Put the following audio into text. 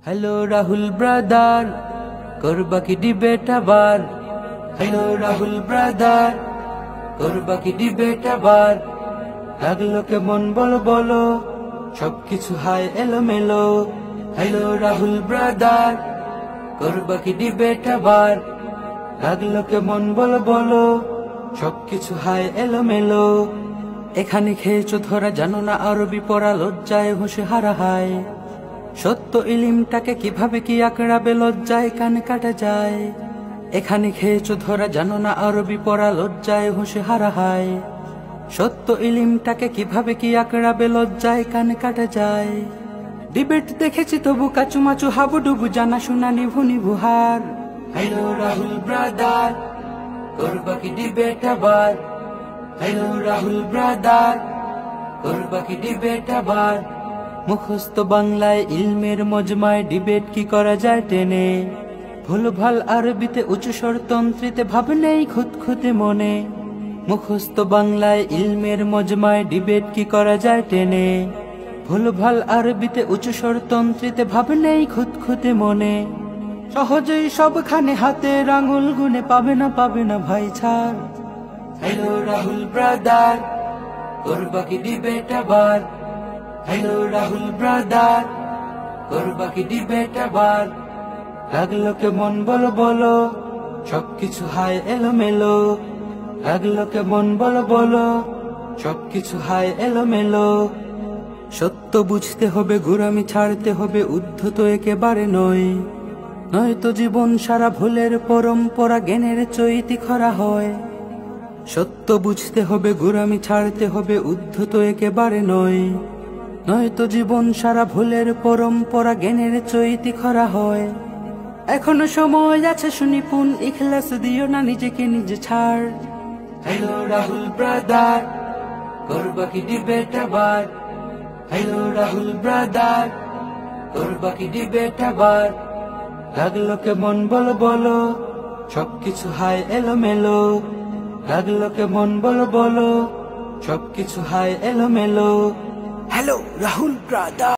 Hello Rahul brother, করবা কি debate আবার? হ্যালো রাহুল ব্রাদার, করবা কি ডিবেট আবার? লাগলো কেমন বলো বলো, সবকিছু হায় এলোমেলো। হ্যালো রাহুল ব্রাদার, করবা কি ডিবেট আবার? লাগলো কেমন বলো বলো, সবকিছু হায় এলোমেলো। এখানে খেয়েছো ধরা, জানো না আরবি পড়া, লজ্জায় হুঁশে হারা হায়। সত্য ইলিমটাকে কিভাবে কি আঁকড়াবে, লজ্জায় কান কাটা যায়। এখানে খেয়েছো ধরা, জানো না আরবি পড়া, লজ্জায় হুঁশে হারা হায়। সত্য ইলিমটাকে কিভাবে কি আঁকড়াবে, লজ্জায় কান কাটা যায়। ডিবেট দেখেছি তবু কাচুমাচু হাবুডুবু, জানা শোনা নিভু নিভু হার। হ্যালো রাহুল ব্রাদার, করবা কি ডিবেট আবার? হ্যালো রাহুল ব্রাদার, করবা কি ডিবেট আবার? মুখস্থ বাংলায় ইলমের মজমায় ডিবেট কি করা যায় টেনে? ভুল ভাল আরবিতে উঁচু স্বরতন্ত্রীতে ভাব নেই খুঁতখুঁতে মনে। মুখস্থ বাংলায় ইলমের মজমায় ডিবেট কি করা যায় টেনে? ভুল ভাল আরবিতে উঁচু স্বরতন্ত্রীতে ভাব নেই খুঁতখুঁতে মনে। সহজেই সবখানে হাতের আঙুল গুনে, পাবে না ভাই ছাড়। হ্যালো রাহুল ব্রাদার, করবা কি ডিবেট আবার? হ্যালো রাহুল ব্রাদার, করবা কি ডিবেট আবার? লাগলো কেমন বলো বলো, সবকিছু হায় এলোমেলো। লাগলো কেমন বলো বলো, সবকিছু হায় এলোমেলো। সত্য বুঝতে হবে, গোঁড়ামি ছাড়তে হবে, উদ্ধত একেবারে নয়। নয়তো জীবন সারা ভুলের পরম্পরা, জ্ঞানের চৈতি খরা হয়। সত্য বুঝতে হবে, গোঁড়ামি ছাড়তে হবে, উদ্ধত একেবারে নয়। নয়তো জীবন সারা ভুলের পরম্পরা, জ্ঞানের চৈতি খরা হয়। এখনো সময় আছে, সুনিপুণ ইখলাস দিও না, নিজেকে নিজে ছাড়। হ্যালো রাহুল ব্রাদার, করবা কি ডিবেট আবার? হ্যালো রাহুল ব্রাদার, করবা কি ডিবেট আবার? লাগলো কেমন বলো বলো, সবকিছু হায় এলোমেলো। লাগলো কেমন বলো বলো, সবকিছু হায় এলোমেলো। Hello Rahul brother.